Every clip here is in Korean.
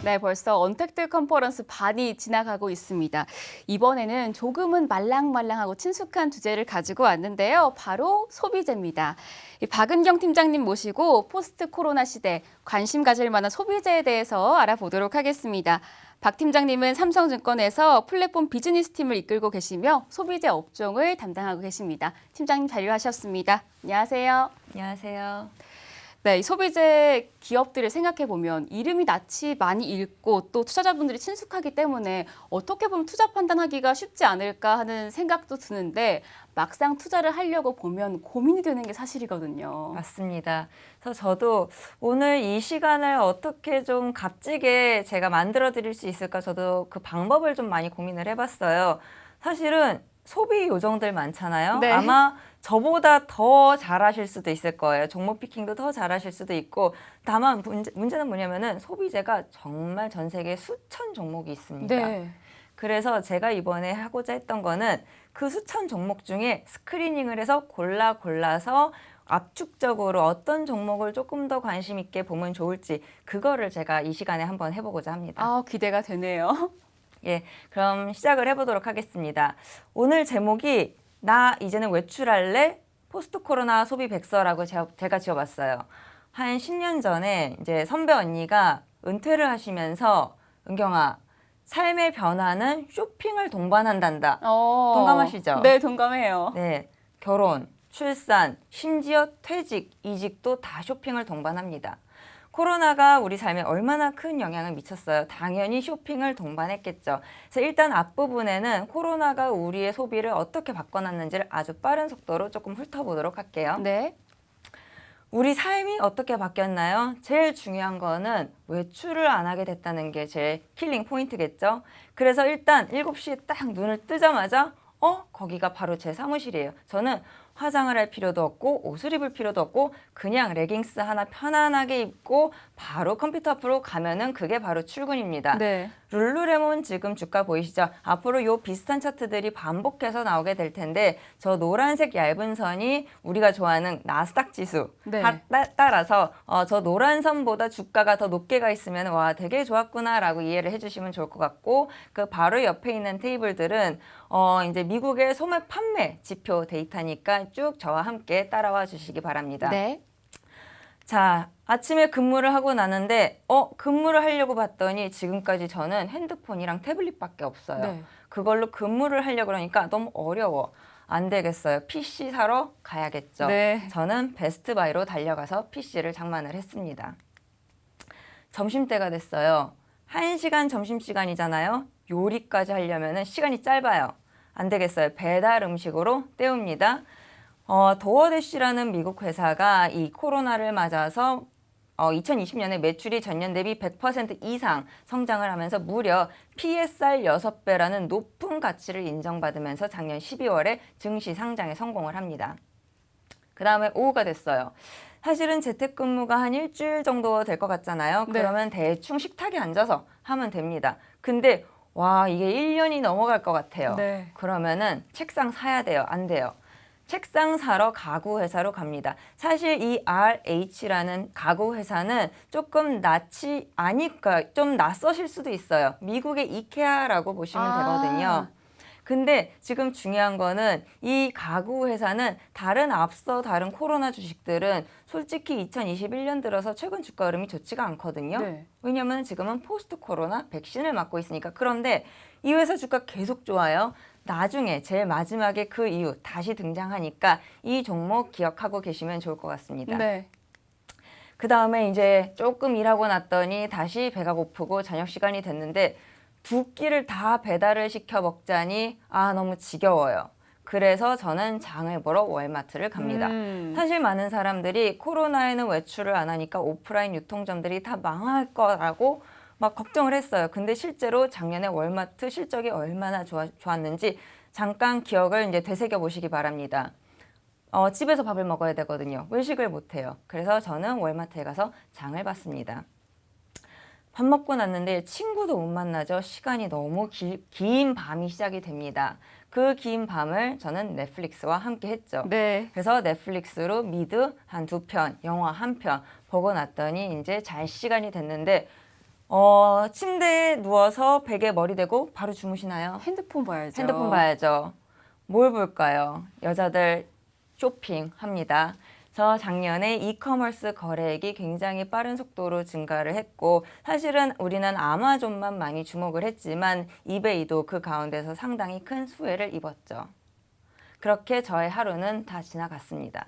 네, 벌써 언택트 컨퍼런스 반이 지나가고 있습니다. 이번에는 조금은 말랑말랑하고 친숙한 주제를 가지고 왔는데요. 바로 소비재입니다. 박은경 팀장님 모시고 포스트 코로나 시대 관심 가질 만한 소비재에 대해서 알아보도록 하겠습니다. 박 팀장님은 삼성증권에서 플랫폼 비즈니스 팀을 이끌고 계시며 소비재 업종을 담당하고 계십니다. 팀장님 자리하셨습니다. 안녕하세요. 안녕하세요. 네, 이 소비재 기업들을 생각해 보면 이름이 낯이 많이 읽고 또 투자자분들이 친숙하기 때문에 어떻게 보면 투자 판단하기가 쉽지 않을까 하는 생각도 드는데 막상 투자를 하려고 보면 고민이 되는 게 사실이거든요. 맞습니다. 그래서 저도 오늘 이 시간을 어떻게 좀 값지게 제가 만들어 드릴 수 있을까 저도 그 방법을 좀 많이 고민을 해봤어요. 사실은 소비 요정들 많잖아요. 네. 아마 저보다 더 잘하실 수도 있을 거예요. 종목 피킹도 더 잘하실 수도 있고 다만 문제는 뭐냐면은 소비재가 정말 전 세계에 수천 종목이 있습니다. 네. 그래서 제가 이번에 하고자 했던 거는 그 수천 종목 중에 스크리닝을 해서 골라서 압축적으로 어떤 종목을 조금 더 관심 있게 보면 좋을지 그거를 제가 이 시간에 한번 해보고자 합니다. 아, 기대가 되네요. 예, 그럼 시작을 해보도록 하겠습니다. 오늘 제목이 나 이제는 외출할래? 포스트 코로나 소비 백서라고 제가 지어봤어요. 한 10년 전에 이제 선배 언니가 은퇴를 하시면서 은경아, 삶의 변화는 쇼핑을 동반한단다. 동감하시죠? 네, 동감해요. 네, 결혼, 출산, 심지어 퇴직, 이직도 다 쇼핑을 동반합니다. 코로나가 우리 삶에 얼마나 큰 영향을 미쳤어요. 당연히 쇼핑을 동반했겠죠. 그래서 일단 앞부분에는 코로나가 우리의 소비를 어떻게 바꿔놨는지를 아주 빠른 속도로 조금 훑어보도록 할게요. 네. 우리 삶이 어떻게 바뀌었나요? 제일 중요한 거는 외출을 안 하게 됐다는 게 제일 킬링 포인트겠죠. 그래서 일단 7시에 딱 눈을 뜨자마자 거기가 바로 제 사무실이에요. 저는 화장을 할 필요도 없고 옷을 입을 필요도 없고 그냥 레깅스 하나 편안하게 입고 바로 컴퓨터 앞으로 가면은 그게 바로 출근입니다. 네. 룰루레몬 지금 주가 보이시죠? 앞으로 요 비슷한 차트들이 반복해서 나오게 될 텐데 저 노란색 얇은 선이 우리가 좋아하는 나스닥 지수 네. 따라서 저 노란 선보다 주가가 더 높게 가 있으면 와 되게 좋았구나라고 이해를 해주시면 좋을 것 같고 그 바로 옆에 있는 테이블들은 이제 미국의 소매 판매 지표 데이터니까 쭉 저와 함께 따라와 주시기 바랍니다. 네. 자, 아침에 근무를 하고 나는데 근무를 하려고 봤더니 지금까지 저는 핸드폰이랑 태블릿밖에 없어요. 네. 그걸로 근무를 하려고 그러니까 너무 어려워. 안 되겠어요. PC 사러 가야겠죠. 네. 저는 베스트바이로 달려가서 PC를 장만을 했습니다. 점심때가 됐어요. 1시간 점심시간이잖아요. 요리까지 하려면 시간이 짧아요. 안 되겠어요. 배달 음식으로 때웁니다. 도어대시라는 미국 회사가 이 코로나를 맞아서 2020년에 매출이 전년 대비 100% 이상 성장을 하면서 무려 PSR 6배라는 높은 가치를 인정받으면서 작년 12월에 증시 상장에 성공을 합니다. 그 다음에 오후가 됐어요. 사실은 재택근무가 한 일주일 정도 될 것 같잖아요. 네. 그러면 대충 식탁에 앉아서 하면 됩니다. 근데 와 이게 1년이 넘어갈 것 같아요. 네. 그러면은 책상 사야 돼요? 안 돼요? 책상 사러 가구 회사로 갑니다. 사실 이 RH라는 가구 회사는 조금 낯이 아니까 좀 낯서실 수도 있어요. 미국의 이케아라고 보시면 되거든요. 근데 지금 중요한 거는 이 가구 회사는 다른 코로나 주식들은 솔직히 2021년 들어서 최근 주가 흐름이 좋지가 않거든요. 네. 왜냐면 지금은 포스트 코로나 백신을 맞고 있으니까. 그런데 이 회사 주가 계속 좋아요. 나중에 제일 마지막에 그 이유 다시 등장하니까 이 종목 기억하고 계시면 좋을 것 같습니다. 네. 그 다음에 이제 조금 일하고 났더니 다시 배가 고프고 저녁 시간이 됐는데 두 끼를 다 배달을 시켜 먹자니 너무 지겨워요. 그래서 저는 장을 보러 월마트를 갑니다. 사실 많은 사람들이 코로나에는 외출을 안 하니까 오프라인 유통점들이 다 망할 거라고 막 걱정을 했어요. 근데 실제로 작년에 월마트 실적이 얼마나 좋았는지 잠깐 기억을 이제 되새겨 보시기 바랍니다. 집에서 밥을 먹어야 되거든요. 외식을 못 해요. 그래서 저는 월마트에 가서 장을 봤습니다. 밥 먹고 났는데 친구도 못 만나죠. 시간이 너무 긴 밤이 시작이 됩니다. 그 긴 밤을 저는 넷플릭스와 함께 했죠. 네. 그래서 넷플릭스로 미드 한 2편, 영화 1편 보고 났더니 이제 잘 시간이 됐는데 침대에 누워서 베개에 머리 대고 바로 주무시나요? 핸드폰 봐야죠. 핸드폰 봐야죠. 뭘 볼까요? 여자들 쇼핑합니다. 저 작년에 이커머스 거래액이 굉장히 빠른 속도로 증가를 했고 사실은 우리는 아마존만 많이 주목을 했지만 이베이도 그 가운데서 상당히 큰 수혜를 입었죠. 그렇게 저의 하루는 다 지나갔습니다.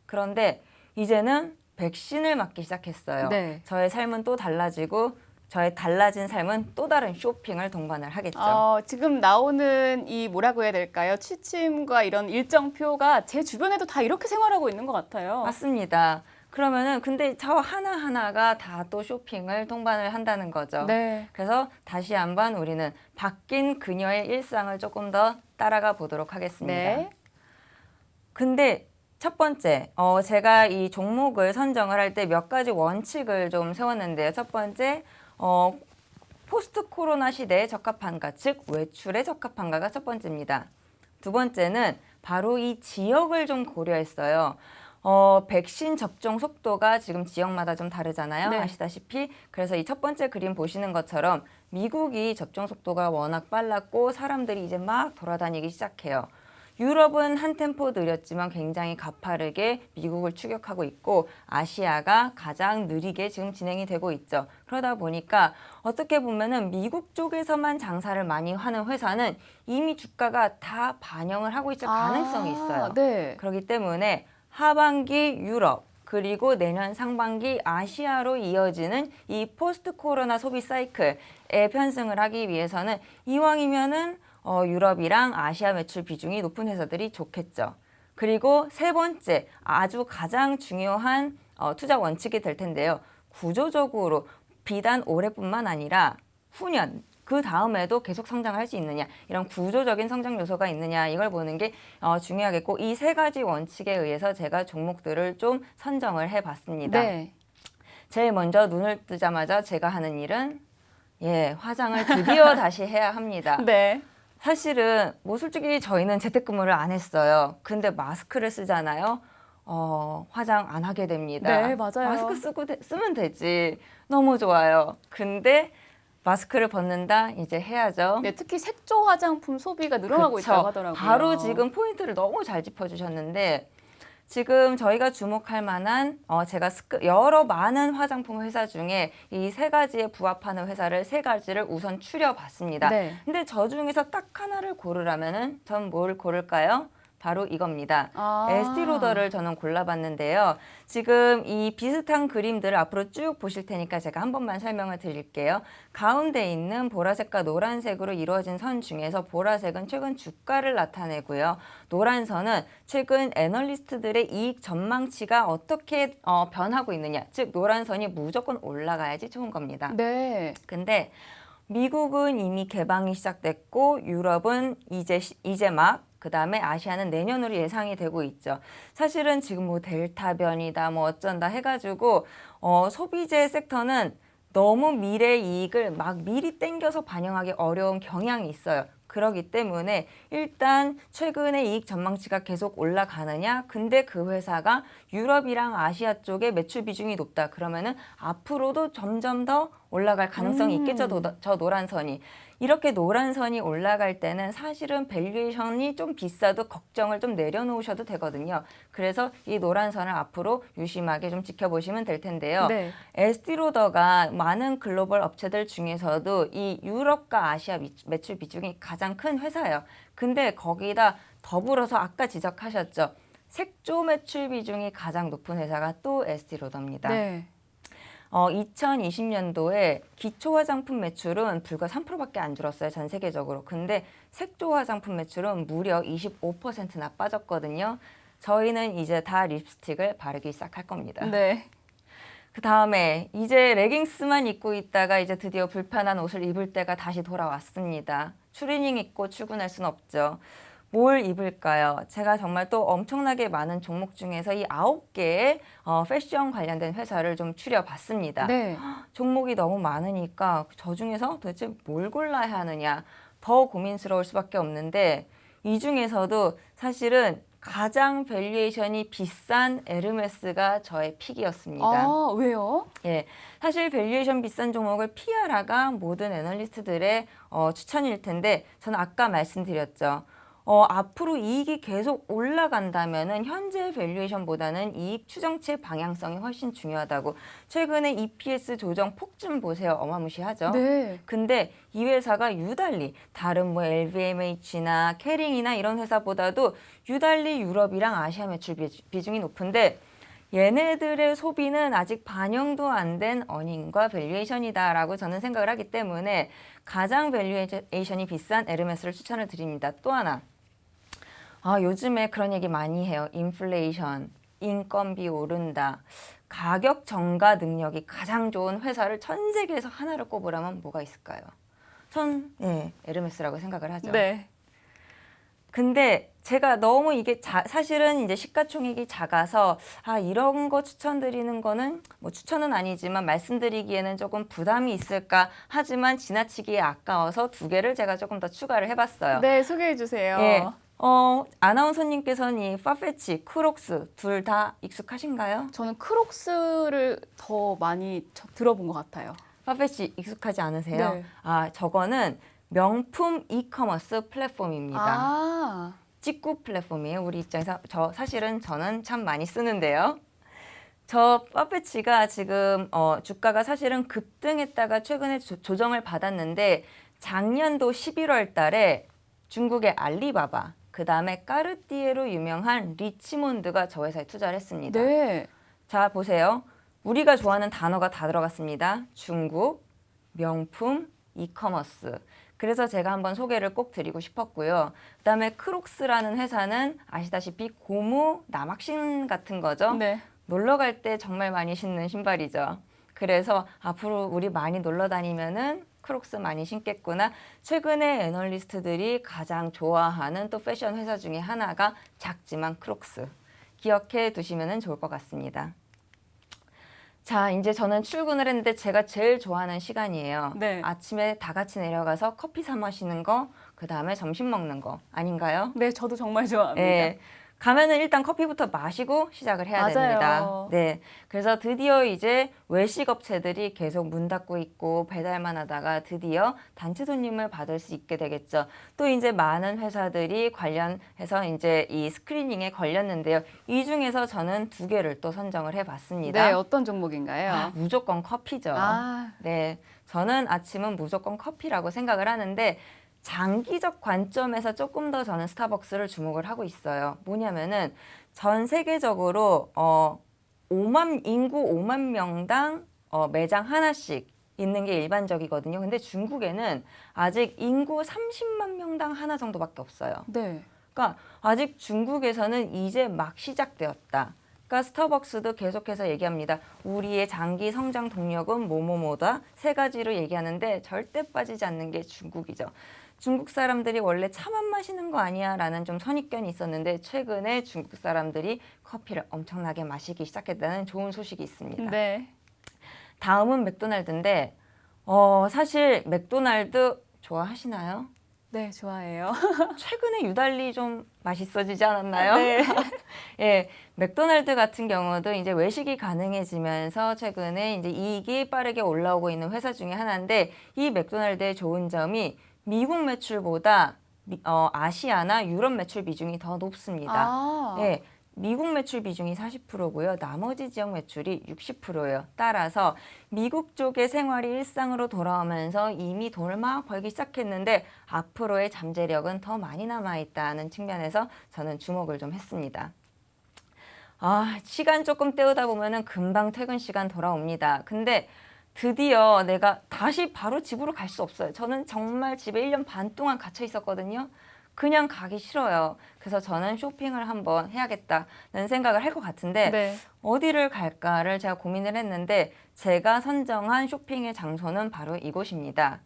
그런데 이제는 백신을 맞기 시작했어요. 네. 저의 삶은 또 달라지고 저의 달라진 삶은 또 다른 쇼핑을 동반을 하겠죠. 지금 나오는 이 뭐라고 해야 될까요? 취침과 이런 일정표가 제 주변에도 다 이렇게 생활하고 있는 것 같아요. 맞습니다. 그러면은 근데 저 하나하나가 다 또 쇼핑을 동반을 한다는 거죠. 네. 그래서 다시 한번 우리는 바뀐 그녀의 일상을 조금 더 따라가 보도록 하겠습니다. 네. 근데 첫 번째, 제가 이 종목을 선정을 할 때 몇 가지 원칙을 좀 세웠는데요. 첫 번째, 포스트 코로나 시대에 적합한가, 즉 외출에 적합한가가 첫 번째입니다. 두 번째는 바로 이 지역을 좀 고려했어요. 백신 접종 속도가 지금 지역마다 좀 다르잖아요. 네. 아시다시피. 그래서 이 첫 번째 그림 보시는 것처럼 미국이 접종 속도가 워낙 빨랐고 사람들이 이제 막 돌아다니기 시작해요. 유럽은 한 템포 느렸지만 굉장히 가파르게 미국을 추격하고 있고 아시아가 가장 느리게 지금 진행이 되고 있죠. 그러다 보니까 어떻게 보면은 미국 쪽에서만 장사를 많이 하는 회사는 이미 주가가 다 반영을 하고 있을 가능성이 있어요. 네. 그렇기 때문에 하반기 유럽 그리고 내년 상반기 아시아로 이어지는 이 포스트 코로나 소비 사이클에 편승을 하기 위해서는 이왕이면은 유럽이랑 아시아 매출 비중이 높은 회사들이 좋겠죠. 그리고 세 번째, 아주 가장 중요한 투자 원칙이 될 텐데요. 구조적으로 비단 올해뿐만 아니라 후년, 그 다음에도 계속 성장할 수 있느냐, 이런 구조적인 성장 요소가 있느냐, 이걸 보는 게 중요하겠고, 이 세 가지 원칙에 의해서 제가 종목들을 좀 선정을 해봤습니다. 네. 제일 먼저 눈을 뜨자마자 제가 하는 일은 화장을 드디어 다시 해야 합니다. 네. 사실은 뭐 솔직히 저희는 재택근무를 안 했어요. 근데 마스크를 쓰잖아요. 화장 안 하게 됩니다. 네, 맞아요. 마스크 쓰면 되지. 너무 좋아요. 근데 마스크를 벗는다? 이제 해야죠. 네, 특히 색조 화장품 소비가 늘어나고 그쵸. 있다고 하더라고요. 바로 지금 포인트를 너무 잘 짚어주셨는데 지금 저희가 주목할 만한 제가 여러 많은 화장품 회사 중에 이 세 가지에 부합하는 회사를 세 가지를 우선 추려봤습니다. 네. 근데 저 중에서 딱 하나를 고르라면은 전 뭘 고를까요? 바로 이겁니다. 에스티로더를 저는 골라봤는데요. 지금 이 비슷한 그림들을 앞으로 쭉 보실 테니까 제가 한 번만 설명을 드릴게요. 가운데 있는 보라색과 노란색으로 이루어진 선 중에서 보라색은 최근 주가를 나타내고요. 노란 선은 최근 애널리스트들의 이익 전망치가 어떻게 변하고 있느냐. 즉 노란 선이 무조건 올라가야지 좋은 겁니다. 네. 근데 미국은 이미 개방이 시작됐고 유럽은 이제 막 그다음에 아시아는 내년으로 예상이 되고 있죠. 사실은 지금 뭐 델타 변이다 뭐 어쩐다 해가지고 소비재 섹터는 너무 미래 이익을 막 미리 땡겨서 반영하기 어려운 경향이 있어요. 그렇기 때문에 일단 최근에 이익 전망치가 계속 올라가느냐 근데 그 회사가 유럽이랑 아시아 쪽에 매출 비중이 높다 그러면은 앞으로도 점점 더 올라갈 가능성이 있겠죠. 저 노란 선이 이렇게 노란 선이 올라갈 때는 사실은 밸류에이션이 좀 비싸도 걱정을 좀 내려놓으셔도 되거든요. 그래서 이 노란 선을 앞으로 유심하게 좀 지켜보시면 될 텐데요. 네. 에스티로더가 많은 글로벌 업체들 중에서도 이 유럽과 아시아 매출 비중이 가장 큰 회사예요. 근데 거기다 더불어서 아까 지적하셨죠. 색조 매출 비중이 가장 높은 회사가 또 에스티로더입니다. 네. 2020년도에 기초 화장품 매출은 불과 3%밖에 안 줄었어요. 전 세계적으로. 근데 색조 화장품 매출은 무려 25%나 빠졌거든요. 저희는 이제 다 립스틱을 바르기 시작할 겁니다. 네. 그 다음에 이제 레깅스만 입고 있다가 이제 드디어 불편한 옷을 입을 때가 다시 돌아왔습니다. 추리닝 입고 출근할 순 없죠. 뭘 입을까요? 제가 정말 또 엄청나게 많은 종목 중에서 이 9개의 패션 관련된 회사를 좀 추려봤습니다. 네. 종목이 너무 많으니까 저 중에서 도대체 뭘 골라야 하느냐 더 고민스러울 수밖에 없는데 이 중에서도 사실은 가장 밸류에이션이 비싼 에르메스가 저의 픽이었습니다. 아, 왜요? 예, 사실 밸류에이션 비싼 종목을 피하라가 모든 애널리스트들의 추천일 텐데 저는 아까 말씀드렸죠. 앞으로 이익이 계속 올라간다면은 현재 밸류에이션보다는 이익 추정치의 방향성이 훨씬 중요하다고. 최근에 EPS 조정 폭 좀 보세요. 어마무시하죠. 네. 근데 이 회사가 유달리 다른 뭐 LVMH나 캐링이나 이런 회사보다도 유달리 유럽이랑 아시아 매출 비중이 높은데 얘네들의 소비는 아직 반영도 안 된 어닝과 밸류에이션이다라고 저는 생각을 하기 때문에 가장 밸류에이션이 비싼 에르메스를 추천을 드립니다. 또 하나. 요즘에 그런 얘기 많이 해요. 인플레이션, 인건비 오른다. 가격 전가 능력이 가장 좋은 회사를 전 세계에서 하나를 꼽으라면 뭐가 있을까요? 에르메스라고 생각을 하죠. 네. 근데 제가 너무 이게 사실은 이제 시가총액이 작아서 이런 거 추천드리는 거는 뭐 추천은 아니지만 말씀드리기에는 조금 부담이 있을까 하지만 지나치기에 아까워서 두 개를 제가 조금 더 추가를 해봤어요. 네, 소개해 주세요. 예. 아나운서님께서는 이 파페치, 크록스 둘 다 익숙하신가요? 저는 크록스를 더 많이 들어본 것 같아요. 파페치 익숙하지 않으세요? 네. 저거는 명품 이커머스 플랫폼입니다. 아, 직구 플랫폼이에요. 우리 입장에서 사실은 저는 참 많이 쓰는데요. 저 파페치가 지금 주가가 사실은 급등했다가 최근에 조정을 받았는데 작년도 11월 달에 중국의 알리바바 그 다음에 까르띠에로 유명한 리치몬드가 저 회사에 투자를 했습니다. 네. 자 보세요. 우리가 좋아하는 단어가 다 들어갔습니다. 중국, 명품, 이커머스. 그래서 제가 한번 소개를 꼭 드리고 싶었고요. 그다음에 크록스라는 회사는 아시다시피 고무 남학신 같은 거죠. 네. 놀러 갈 때 정말 많이 신는 신발이죠. 그래서 앞으로 우리 많이 놀러 다니면은 크록스 많이 신겠구나. 최근에 애널리스트들이 가장 좋아하는 또 패션 회사 중에 하나가 작지만 크록스. 기억해 두시면 좋을 것 같습니다. 자, 이제 저는 출근을 했는데 제가 제일 좋아하는 시간이에요. 네. 아침에 다 같이 내려가서 커피 사 마시는 거, 그 다음에 점심 먹는 거 아닌가요? 네, 저도 정말 좋아합니다. 예. 가면은 일단 커피부터 마시고 시작을 해야 맞아요. 됩니다. 네. 그래서 드디어 이제 외식 업체들이 계속 문 닫고 있고 배달만 하다가 드디어 단체 손님을 받을 수 있게 되겠죠. 또 이제 많은 회사들이 관련해서 이제 이 스크리닝에 걸렸는데요. 이 중에서 저는 두 개를 또 선정을 해봤습니다. 네, 어떤 종목인가요? 무조건 커피죠. 아. 네. 저는 아침은 무조건 커피라고 생각을 하는데 장기적 관점에서 조금 더 저는 스타벅스를 주목을 하고 있어요. 뭐냐면은 전 세계적으로 인구 5만 명당 매장 하나씩 있는 게 일반적이거든요. 근데 중국에는 아직 인구 30만 명당 하나 정도밖에 없어요. 네. 그러니까 아직 중국에서는 이제 막 시작되었다. 그러니까 스타벅스도 계속해서 얘기합니다. 우리의 장기 성장 동력은 뭐뭐뭐다. 세 가지로 얘기하는데 절대 빠지지 않는 게 중국이죠. 중국 사람들이 원래 차만 마시는 거 아니야 라는 좀 선입견이 있었는데 최근에 중국 사람들이 커피를 엄청나게 마시기 시작했다는 좋은 소식이 있습니다. 네. 다음은 맥도날드인데 사실 맥도날드 좋아하시나요? 네, 좋아해요. 최근에 유달리 좀 맛있어지지 않았나요? 네. 예, 맥도날드 같은 경우도 이제 외식이 가능해지면서 최근에 이제 이익이 빠르게 올라오고 있는 회사 중에 하나인데 이 맥도날드의 좋은 점이 미국 매출보다 아시아나 유럽 매출 비중이 더 높습니다. 아. 예, 미국 매출 비중이 40%고요. 나머지 지역 매출이 60%예요. 따라서 미국 쪽의 생활이 일상으로 돌아오면서 이미 돈을 막 벌기 시작했는데 앞으로의 잠재력은 더 많이 남아있다는 측면에서 저는 주목을 좀 했습니다. 시간 조금 때우다 보면은 금방 퇴근 시간 돌아옵니다. 근데 드디어 내가 다시 바로 집으로 갈 수 없어요. 저는 정말 집에 1년 반 동안 갇혀 있었거든요. 그냥 가기 싫어요. 그래서 저는 쇼핑을 한번 해야겠다는 생각을 할 것 같은데 네. 어디를 갈까를 제가 고민을 했는데 제가 선정한 쇼핑의 장소는 바로 이곳입니다.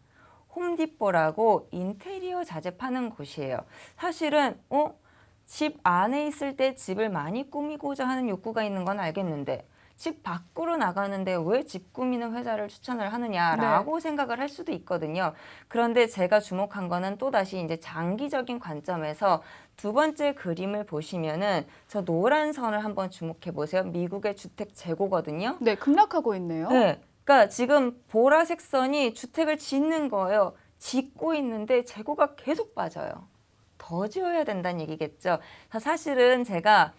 홈디포라고 인테리어 자재 파는 곳이에요. 사실은 집 안에 있을 때 집을 많이 꾸미고자 하는 욕구가 있는 건 알겠는데 집 밖으로 나가는데 왜 집 꾸미는 회사를 추천을 하느냐라고 생각을 할 수도 있거든요. 그런데 제가 주목한 거는 또다시 이제 장기적인 관점에서 두 번째 그림을 보시면은 저 노란 선을 한번 주목해 보세요. 미국의 주택 재고거든요. 네, 급락하고 있네요. 네. 그러니까 지금 보라색 선이 주택을 짓는 거예요. 짓고 있는데 재고가 계속 빠져요. 더 지어야 된다는 얘기겠죠. 사실은 제가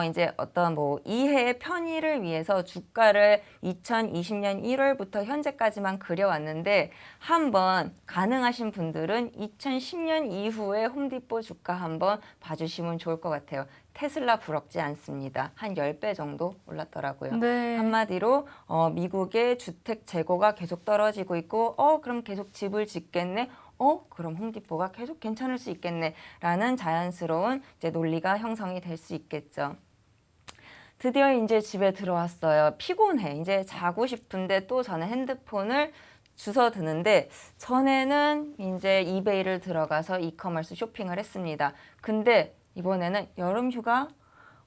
이제 어떤 뭐 이해의 편의를 위해서 주가를 2020년 1월부터 현재까지만 그려왔는데 한번 가능하신 분들은 2010년 이후에 홈디포 주가 한번 봐주시면 좋을 것 같아요. 테슬라 부럽지 않습니다. 한 10배 정도 올랐더라고요. 네. 한마디로 미국의 주택 재고가 계속 떨어지고 있고 그럼 계속 집을 짓겠네. 그럼 홈디포가 계속 괜찮을 수 있겠네라는 자연스러운 이제 논리가 형성이 될 수 있겠죠. 드디어 이제 집에 들어왔어요. 피곤해. 이제 자고 싶은데 또 저는 핸드폰을 주워드는데 전에는 이제 이베이를 들어가서 이커머스 쇼핑을 했습니다. 근데 이번에는 여름 휴가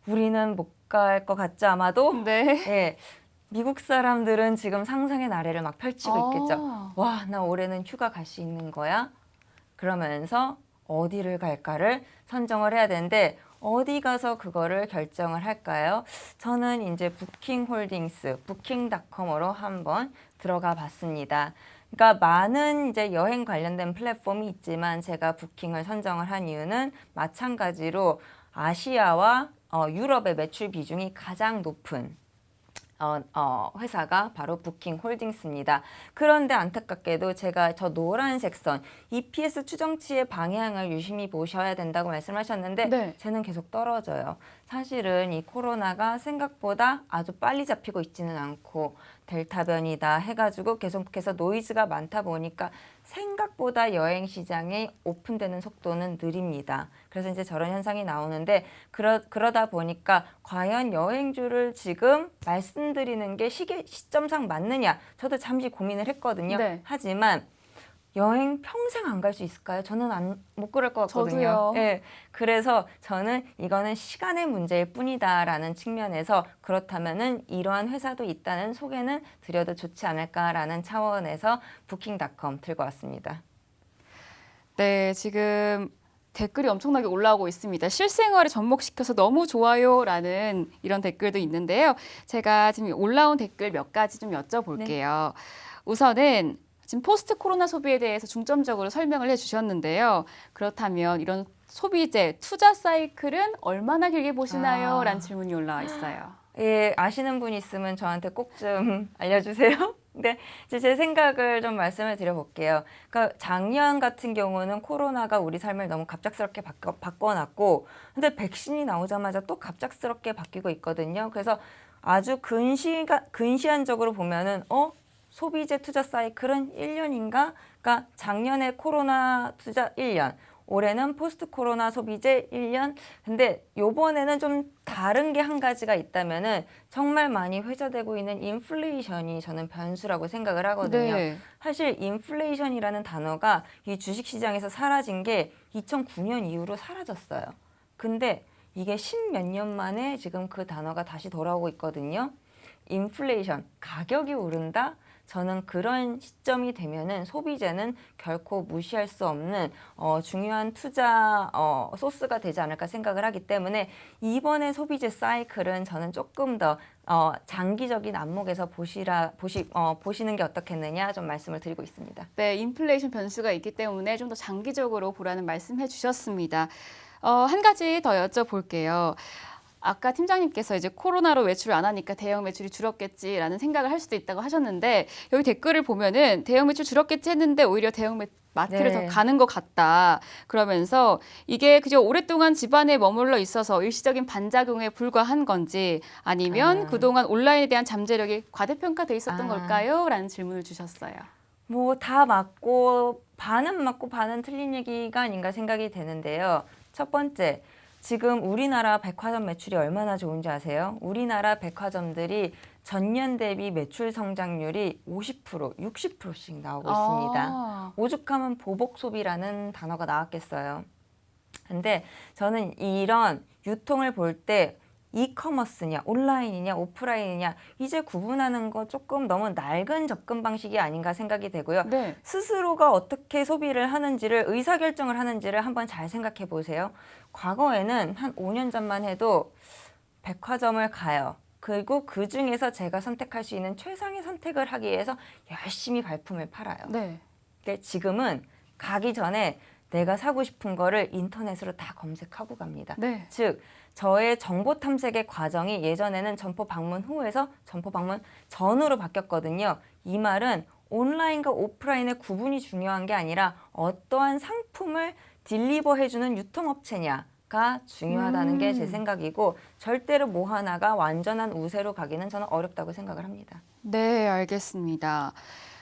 우리는 못 갈 것 같죠, 아마도? 네. 예. 미국 사람들은 지금 상상의 나래를 막 펼치고 있겠죠. 아. 와, 나 올해는 휴가 갈 수 있는 거야? 그러면서 어디를 갈까를 선정을 해야 되는데 어디 가서 그거를 결정을 할까요? 저는 이제 부킹홀딩스, 부킹닷컴으로 한번 들어가 봤습니다. 그러니까 많은 이제 여행 관련된 플랫폼이 있지만 제가 부킹을 선정을 한 이유는 마찬가지로 아시아와 유럽의 매출 비중이 가장 높은 회사가 바로 부킹홀딩스입니다. 그런데 안타깝게도 제가 저 노란색 선 EPS 추정치의 방향을 유심히 보셔야 된다고 말씀하셨는데 네. 쟤는 계속 떨어져요. 사실은 이 코로나가 생각보다 아주 빨리 잡히고 있지는 않고 델타 변이다 해가지고 계속해서 노이즈가 많다 보니까 생각보다 여행 시장이 오픈되는 속도는 느립니다. 그래서 이제 저런 현상이 나오는데 그러다 보니까 과연 여행주를 지금 말씀드리는 게 시점상 맞느냐 저도 잠시 고민을 했거든요. 네. 하지만 여행 평생 안 갈 수 있을까요? 저는 못 그럴 것 같거든요. 저도요. 네, 그래서 저는 이거는 시간의 문제일 뿐이다라는 측면에서 그렇다면은 이러한 회사도 있다는 소개는 드려도 좋지 않을까라는 차원에서 부킹닷컴 들고 왔습니다. 네, 지금 댓글이 엄청나게 올라오고 있습니다. 실생활에 접목시켜서 너무 좋아요라는 이런 댓글도 있는데요. 제가 지금 올라온 댓글 몇 가지 좀 여쭤볼게요. 우선은 지금 포스트 코로나 소비에 대해서 중점적으로 설명을 해주셨는데요. 그렇다면 이런 소비재 투자 사이클은 얼마나 길게 보시나요? 라는 질문이 올라와 있어요. 예, 아시는 분 있으면 저한테 꼭 좀 알려주세요. 네, 이제 제 생각을 좀 말씀을 드려볼게요. 그러니까 작년 같은 경우는 코로나가 우리 삶을 너무 갑작스럽게 바꿔놨고, 근데 백신이 나오자마자 또 갑작스럽게 바뀌고 있거든요. 그래서 아주 근시안적으로 보면은 소비재 투자 사이클은 1년인가? 그러니까 작년에 코로나 투자 1년, 올해는 포스트 코로나 소비재 1년. 근데 요번에는 좀 다른 게 한 가지가 있다면은 정말 많이 회자되고 있는 인플레이션이 저는 변수라고 생각을 하거든요. 네. 사실 인플레이션이라는 단어가 이 주식시장에서 사라진 게 2009년 이후로 사라졌어요. 근데 이게 10몇 년 만에 지금 그 단어가 다시 돌아오고 있거든요. 인플레이션, 가격이 오른다? 저는 그런 시점이 되면은 소비재는 결코 무시할 수 없는 중요한 투자 소스가 되지 않을까 생각을 하기 때문에 이번에 소비재 사이클은 저는 조금 더 장기적인 안목에서 보시는 게 어떻겠느냐 좀 말씀을 드리고 있습니다. 네, 인플레이션 변수가 있기 때문에 좀 더 장기적으로 보라는 말씀해 주셨습니다. 한 가지 더 여쭤볼게요. 아까 팀장님께서 이제 코로나로 외출을 안 하니까 대형 매출이 줄었겠지라는 생각을 할 수도 있다고 하셨는데 여기 댓글을 보면은 대형 매출 줄었겠지 했는데 오히려 대형 마트를 네. 더 가는 것 같다. 그러면서 이게 그저 오랫동안 집안에 머물러 있어서 일시적인 반작용에 불과한 건지 아니면 그동안 온라인에 대한 잠재력이 과대평가돼 있었던 걸까요? 라는 질문을 주셨어요. 뭐 다 맞고 반은 틀린 얘기가 아닌가 생각이 되는데요. 첫 번째, 지금 우리나라 백화점 매출이 얼마나 좋은지 아세요? 우리나라 백화점들이 전년 대비 매출 성장률이 50%, 60%씩 나오고 있습니다. 오죽하면 보복 소비라는 단어가 나왔겠어요. 근데 저는 이런 유통을 볼 때 이커머스냐, 온라인이냐, 오프라인이냐 이제 구분하는 거 조금 너무 낡은 접근 방식이 아닌가 생각이 되고요. 네. 스스로가 어떻게 소비를 하는지를 의사결정을 하는지를 한번 잘 생각해 보세요. 과거에는 한 5년 전만 해도 백화점을 가요. 그리고 그 중에서 제가 선택할 수 있는 최상의 선택을 하기 위해서 열심히 발품을 팔아요. 네. 근데 지금은 가기 전에 내가 사고 싶은 거를 인터넷으로 다 검색하고 갑니다. 네. 즉 저의 정보 탐색의 과정이 예전에는 점포 방문 후에서 점포 방문 전으로 바뀌었거든요. 이 말은 온라인과 오프라인의 구분이 중요한 게 아니라 어떠한 상품을 딜리버해주는 유통업체냐가 중요하다는 게 제 생각이고 절대로 뭐 하나가 완전한 우세로 가기는 저는 어렵다고 생각을 합니다. 네, 알겠습니다.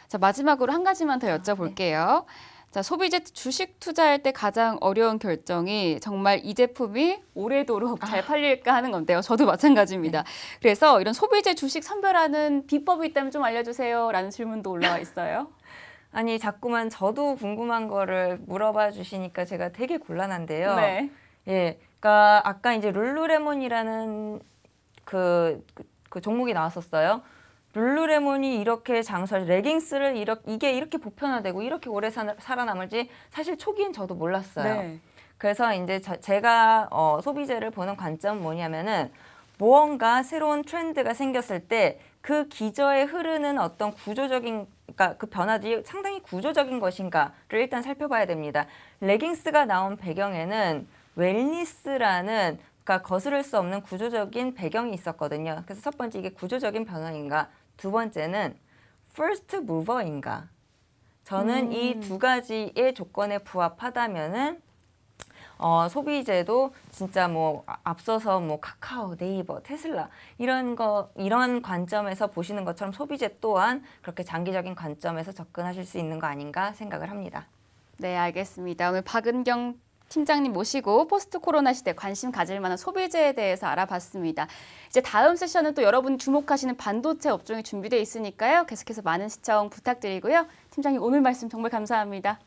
자, 마지막으로 한 가지만 더 여쭤볼게요. 자, 소비재 주식 투자할 때 가장 어려운 결정이 정말 이 제품이 오래도록 잘 팔릴까 하는 건데요. 저도 마찬가지입니다. 그래서 이런 소비재 주식 선별하는 비법이 있다면 좀 알려주세요. 라는 질문도 올라와 있어요. 아니 자꾸만 저도 궁금한 거를 물어봐 주시니까 제가 되게 곤란한데요. 네. 예, 그러니까 아까 이제 룰루레몬이라는 그 종목이 나왔었어요. 룰루레몬이 이렇게 레깅스를 이게 이렇게 보편화되고 이렇게 오래 살아남을지 사실 초기엔 저도 몰랐어요. 네. 그래서 이제 제가 소비재를 보는 관점은 뭐냐면은 무언가 새로운 트렌드가 생겼을 때 그 기저에 흐르는 어떤 구조적인 그러니까 그 변화들이 상당히 구조적인 것인가를 일단 살펴봐야 됩니다. 레깅스가 나온 배경에는 웰니스라는 그러니까 거스를 수 없는 구조적인 배경이 있었거든요. 그래서 첫 번째 이게 구조적인 변화인가, 두 번째는 first mover인가. 저는 이 두 가지의 조건에 부합하다면은 소비재도 진짜 뭐 앞서서 뭐 카카오, 네이버, 테슬라 이런 관점에서 보시는 것처럼 소비재 또한 그렇게 장기적인 관점에서 접근하실 수 있는 거 아닌가 생각을 합니다. 네, 알겠습니다. 오늘 박은경 팀장님 모시고 포스트 코로나 시대 관심 가질 만한 소비재에 대해서 알아봤습니다. 이제 다음 세션은 또 여러분이 주목하시는 반도체 업종이 준비되어 있으니까요. 계속해서 많은 시청 부탁드리고요. 팀장님 오늘 말씀 정말 감사합니다.